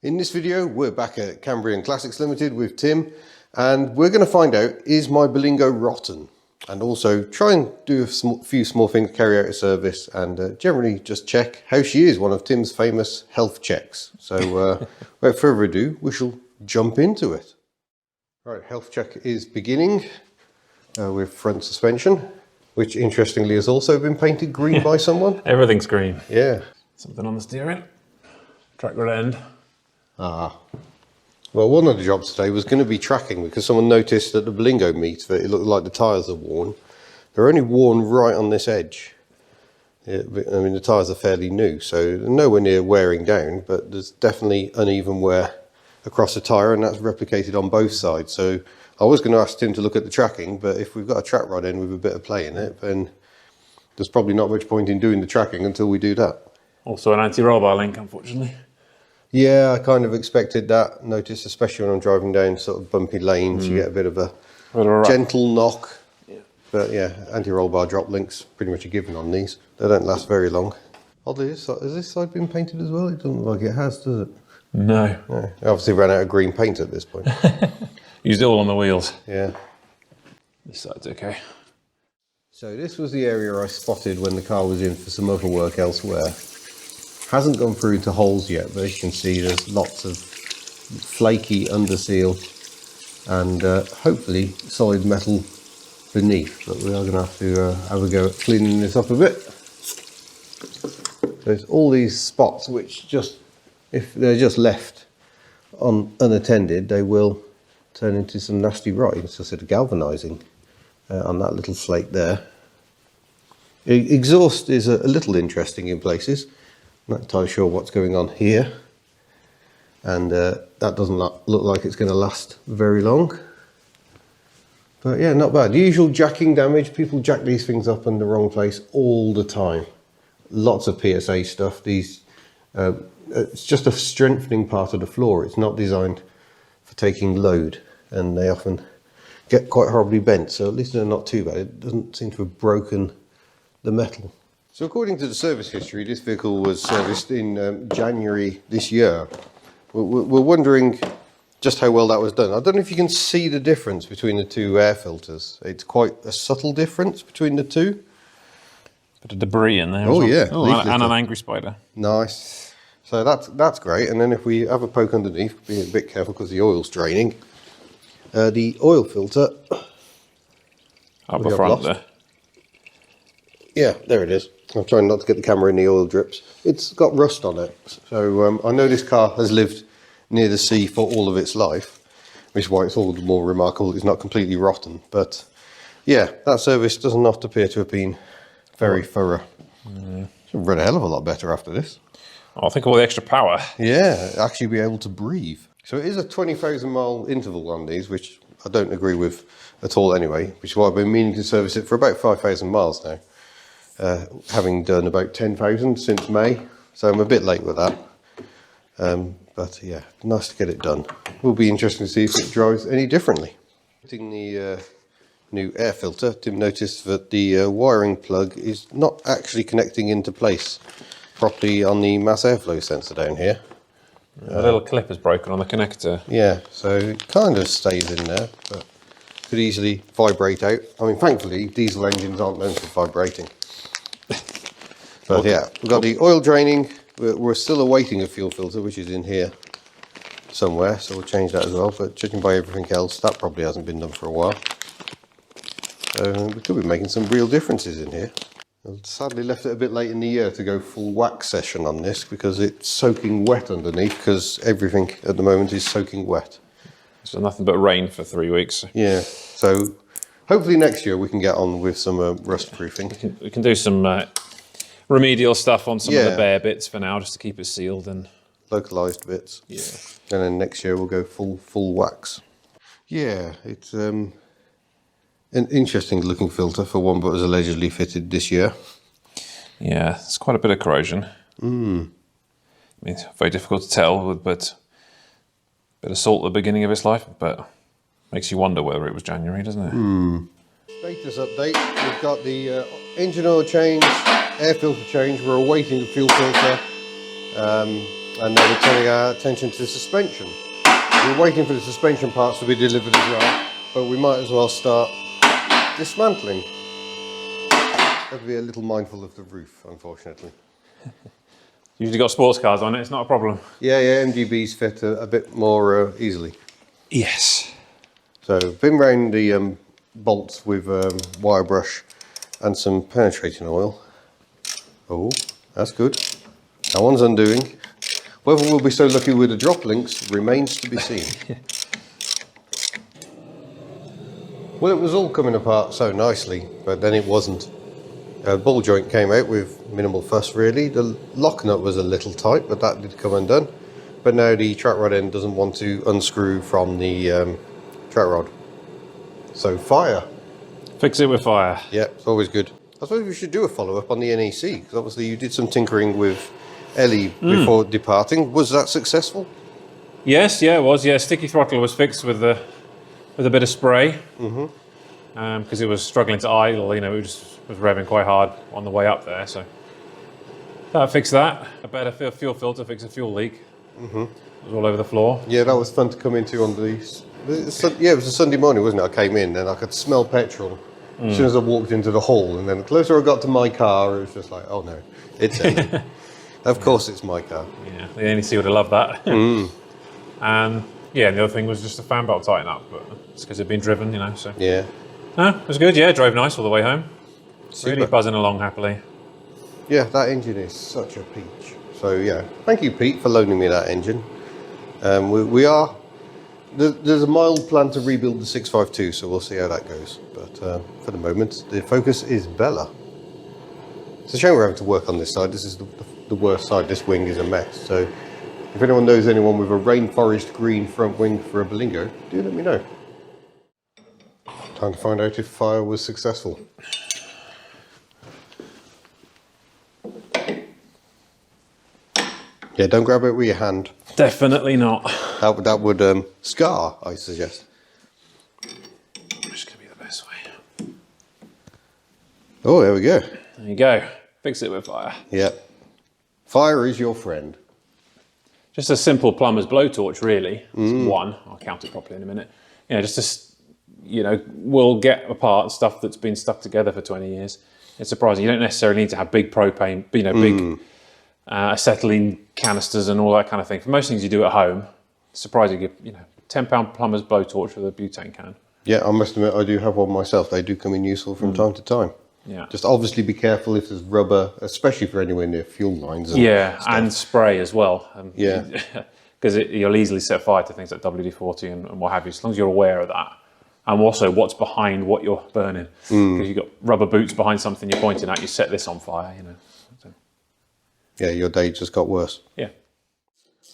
In this video, we're back at Cambrian Classics Ltd with Tim, and we're going to find out, is my Berlingo rotten? And also try and do a few small things, carry out a service, and generally just check how she is, one of Tim's famous health checks. So without further ado, we shall jump into it. Right, health check is beginning with front suspension, which interestingly has also been painted green by someone. Everything's green. Yeah. Something on the steering, track rod end. Well, one of the jobs today was going to be tracking because someone noticed at the Berlingo meet that it looked like the tyres are worn. They're only worn right on this edge. I mean, the tyres are fairly new, so they're nowhere near wearing down, but there's definitely uneven wear across the tyre, and that's replicated on both sides. So I was going to ask Tim to look at the tracking, but if we've got a track rod in with a bit of play in it, then there's probably not much point in doing the tracking until we do that. Also an anti-roll bar link, unfortunately. Yeah, I kind of expected that. Notice, especially when I'm driving down sort of bumpy lanes, you get a bit of a gentle knock. Yeah. But yeah, anti-roll bar drop links pretty much a given on these. They don't last very long. Oddly, has this side been painted as well? It doesn't look like it has, does it? No. No. I obviously ran out of green paint at this point. Used it all on the wheels. Yeah. This side's okay. So this was the area I spotted when the car was in for some other work elsewhere. Hasn't gone through to holes yet, but as you can see there's lots of flaky underseal and hopefully solid metal beneath, but we are going to have a go at cleaning this up a bit. There's all these spots which just, if they're just left unattended, they will turn into some nasty rot. It's just sort of galvanising on that little flake there. Exhaust is a little interesting in places. Not entirely sure what's going on here, and that doesn't look like it's going to last very long. But yeah, not bad. The usual jacking damage. People jack these things up in the wrong place all the time. Lots of PSA stuff. These it's just a strengthening part of the floor. It's not designed for taking load, and they often get quite horribly bent. So at least they're not too bad. It doesn't seem to have broken the metal. So according to the service history, this vehicle was serviced in January this year. We're wondering just how well that was done. I don't know if you can see the difference between the two air filters. It's quite a subtle difference between the two. Bit of debris in there. Oh yeah. Oh, and an angry spider. Nice. So that's great. And then if we have a poke underneath, be a bit careful because the oil's draining. The oil filter. Up the front there. Yeah, there it is. I'm trying not to get the camera in the oil drips. It's got rust on it. So I know this car has lived near the sea for all of its life, which is why it's all the more remarkable it's not completely rotten. But yeah, that service does not appear to have been very thorough. Should run a hell of a lot better after this. Oh, I think all the extra power. Yeah, actually be able to breathe. So it is a 20,000 mile interval on these, which I don't agree with at all anyway, which is why I've been meaning to service it for about 5,000 miles now. Having done about 10,000 since May, so I'm a bit late with that. But yeah, nice to get it done. Will be interesting to see if it drives any differently. Fitting the new air filter, Tim noticed that the wiring plug is not actually connecting into place properly on the mass airflow sensor down here. A little clip is broken on the connector. Yeah, so it kind of stays in there, but could easily vibrate out. I mean, thankfully, diesel engines aren't known for vibrating. But yeah, we've got the oil draining. We're still awaiting a fuel filter, which is in here somewhere, so we'll change that as well. But judging by everything else, that probably hasn't been done for a while. So we could be making some real differences in here. I sadly left it a bit late in the year to go full wax session on this because it's soaking wet underneath, because everything at the moment is soaking wet. So nothing but rain for 3 weeks. Yeah, so hopefully next year we can get on with some rust proofing. We can do some remedial stuff on some of the bare bits for now, just to keep it sealed and localized bits. Yeah. And then next year we'll go full wax. Yeah, it's an interesting looking filter for one that was allegedly fitted this year. Yeah, it's quite a bit of corrosion. I mean, it's very difficult to tell, but a bit of salt at the beginning of its life, but makes you wonder whether it was January, doesn't it? Status update, we've got the engine oil change, air filter change, we're awaiting the fuel filter. And now we're turning our attention to the suspension. We're waiting for the suspension parts to be delivered as well, but we might as well start dismantling. Got to be a little mindful of the roof, unfortunately. Usually got sports cars on it, it's not a problem. Yeah, MGBs fit a bit more easily. Yes. So, been round the bolts with wire brush and some penetrating oil. Oh, that's good. That one's undoing. Whether we'll be so lucky with the drop links remains to be seen. Well, it was all coming apart so nicely, but then it wasn't. Ball joint came out with minimal fuss really. The lock nut was a little tight, but that did come undone. But now the track rod end doesn't want to unscrew from the track rod. So fire. Fix it with fire. Yeah, it's always good. I suppose we should do a follow-up on the NEC, because obviously you did some tinkering with Ellie before departing. Was that successful? Yes, yeah, it was. Yeah, sticky throttle was fixed with a bit of spray. Because it was struggling to idle. You know, it was revving quite hard on the way up there. So that fixed that. A better fuel filter fixed a fuel leak. It was all over the floor. Yeah, that was fun to come into on the... Yeah, it was a Sunday morning, wasn't it? I came in and I could smell petrol as soon as I walked into the hall. And then the closer I got to my car, it was just like, oh no, it's Ellie. Of course it's my car. Yeah, the NEC would have loved that. And yeah, the other thing was just the fan belt tighten up, but it's because it'd been driven, you know. So Yeah. no, it was good. Yeah, drove nice all the way home. Super. Really buzzing along happily. Yeah, that engine is such a peach. So yeah, thank you, Pete, for loaning me that engine. There's a mild plan to rebuild the 652, so we'll see how that goes. But for the moment, the focus is Bella. It's a shame we're having to work on this side. This is the worst side. This wing is a mess. So if anyone knows anyone with a rainforest green front wing for a Berlingo, do let me know. Time to find out if fire was successful. Yeah, don't grab it with your hand. Definitely not. That would scar, I suggest. Which could be the best way. Oh, there we go. There you go. Fix it with fire. Yeah. Fire is your friend. Just a simple plumber's blowtorch, really. It's one. I'll count it properly in a minute. You know, we'll get apart stuff that's been stuck together for 20 years. It's surprising. You don't necessarily need to have big propane, big acetylene canisters and all that kind of thing. For most things you do at home, it's surprising you get, £10 plumber's blowtorch with a butane can. Yeah, I must admit I do have one myself. They do come in useful from time to time. Yeah. Just obviously be careful if there's rubber, especially for anywhere near fuel lines. And spray as well. Yeah. Because you'll easily set fire to things like WD-40 and what have you, as long as you're aware of that. And also what's behind what you're burning. Because you've got rubber boots behind something you're pointing at, you set this on fire, So. Yeah, your day just got worse. Yeah.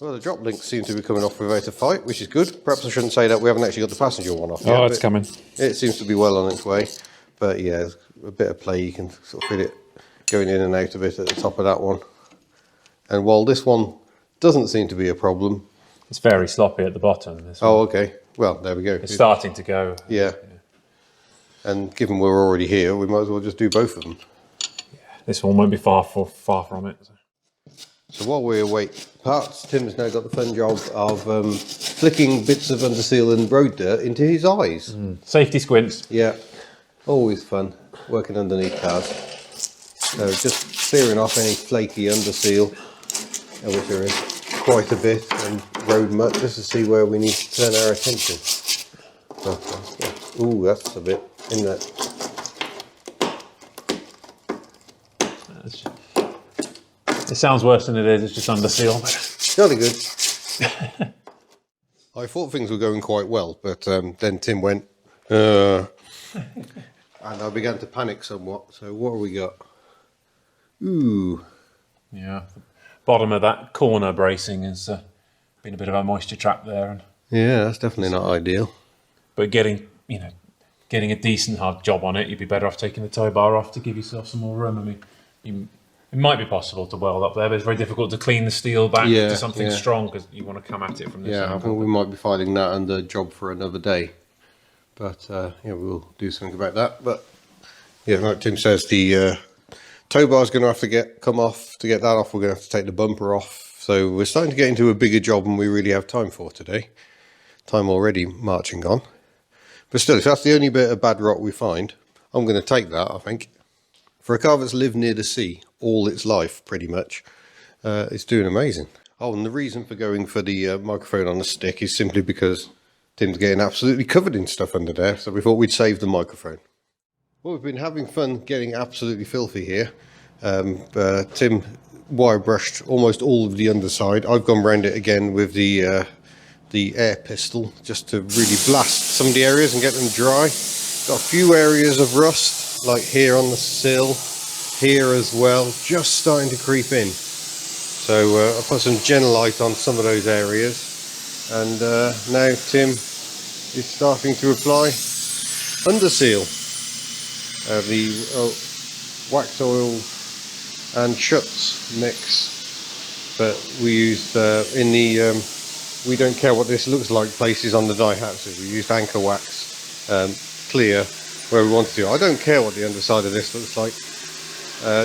Well, the drop links seem to be coming off without a fight, which is good. Perhaps I shouldn't say that we haven't actually got the passenger one off yet. Oh, it's coming. It seems to be well on its way. But yeah, a bit of play, you can sort of feel it going in and out of it at the top of that one. And while this one doesn't seem to be a problem... It's very sloppy at the bottom. Oh, okay. Well, there we go. It's starting to go. Yeah. And given we're already here, we might as well just do both of them. Yeah, this one won't be far from it. So while we await parts, Tim's now got the fun job of flicking bits of underseal and road dirt into his eyes. Safety squints. Yeah, always fun working underneath cars. So just clearing off any flaky underseal, which there is quite a bit, and road muck, just to see where we need to turn our attention. Ooh, that's a bit in that. It sounds worse than it is, it's just under seal. Jolly good. I thought things were going quite well, but then Tim went, and I began to panic somewhat. So what have we got? Ooh. Yeah, the bottom of that corner bracing has been a bit of a moisture trap there. Yeah, that's definitely not ideal. But getting a decent hard job on it, you'd be better off taking the tow bar off to give yourself some more room. I mean, it might be possible to weld up there, but it's very difficult to clean the steel back to something strong because you want to come at it from this angle. I think we might be filing that under job for another day. But we'll do something about that. But yeah, like Tim says, the tow bar is going to have to come off. To get that off, we're going to have to take the bumper off, So we're starting to get into a bigger job than we really have time for today. Time already marching on. But still, if that's the only bit of bad rot we find, I'm going to take that, I think. For a car that's lived near the sea all its life, pretty much, it's doing amazing. Oh, and the reason for going for the microphone on the stick is simply because Tim's getting absolutely covered in stuff under there, so we thought we'd save the microphone. Well, we've been having fun getting absolutely filthy here. Tim wire brushed almost all of the underside. I've gone round it again with the air pistol just to really blast some of the areas and get them dry. Got a few areas of rust, like here on the sill, here as well, just starting to creep in. So I put some Genelite on some of those areas, and now Tim is starting to apply Underseal, the wax oil and Schutz mix that we used in the we don't care what this looks like places on the Daihatsu. We used Anchor Wax clear where we wanted to. I don't care what the underside of this looks like.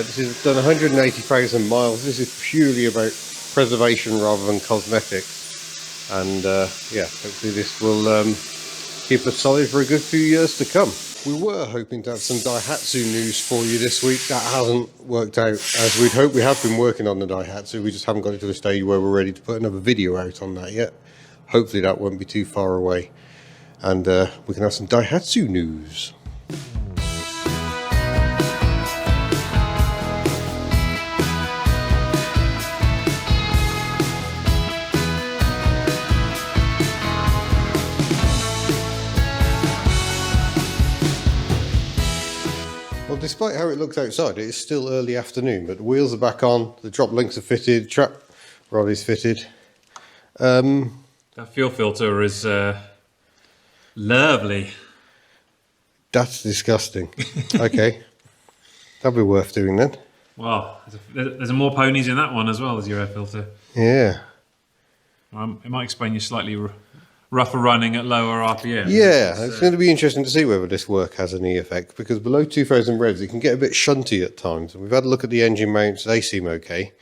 This has done 180,000 miles. This is purely about preservation rather than cosmetics. And yeah, hopefully this will keep us solid for a good few years to come. We were hoping to have some Daihatsu news for you this week. That hasn't worked out as we'd hoped. We have been working on the Daihatsu. We just haven't got it to a stage where we're ready to put another video out on that yet. Hopefully that won't be too far away. And we can have some Daihatsu news. Well, despite how it looks outside, it is still early afternoon, but the wheels are back on, the drop links are fitted, trap rod is fitted. That fuel filter is lovely. That's disgusting. Okay, that'll be worth doing then. Wow, there's more ponies in that one as well as your air filter. Yeah. It might explain you slightly rougher running at lower RPM. Yeah, it's going to be interesting to see whether this work has any effect, because below 2000 revs it can get a bit shunty at times. We've had a look at the engine mounts, they seem okay.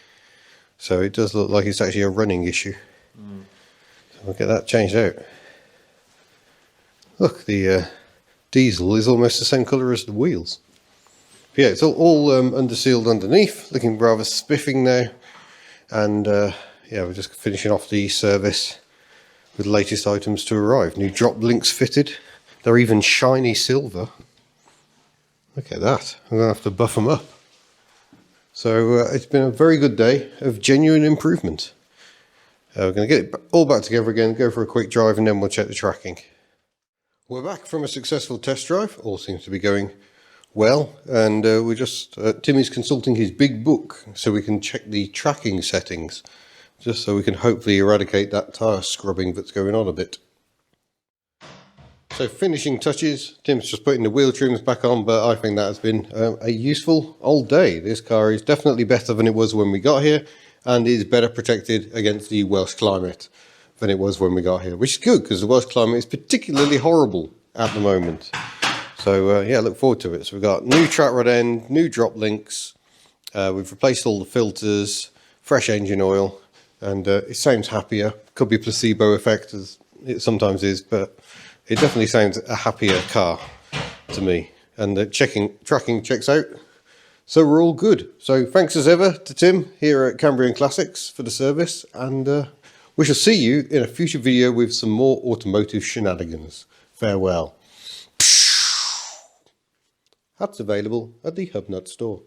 So it does look like it's actually a running issue. So we'll get that changed out. Look, the diesel is almost the same colour as the wheels. But yeah, it's all undersealed underneath, looking rather spiffing now. And yeah, we're just finishing off the service with the latest items to arrive. New drop links fitted. They're even shiny silver. Look at that. I'm going to have to buff them up. So it's been a very good day of genuine improvement. We're going to get it all back together again, go for a quick drive, and then we'll check the tracking. We're back from a successful test drive. All seems to be going well. And we're just, Timmy's consulting his big book so we can check the tracking settings, just so we can hopefully eradicate that tyre scrubbing that's going on a bit. So finishing touches, Tim's just putting the wheel trims back on, but I think that has been a useful old day. This car is definitely better than it was when we got here, and is better protected against the Welsh climate than it was when we got here, which is good because the Welsh climate is particularly horrible at the moment. So yeah, look forward to it. So we've got new track rod end, new drop links, we've replaced all the filters, fresh engine oil, and it sounds happier. Could be placebo effect, as it sometimes is, but it definitely sounds a happier car to me. And the tracking checks out, so we're all good. So thanks as ever to Tim here at Cambrian Classics for the service, and we shall see you in a future video with some more automotive shenanigans. Farewell. Hats available at the Hubnut store.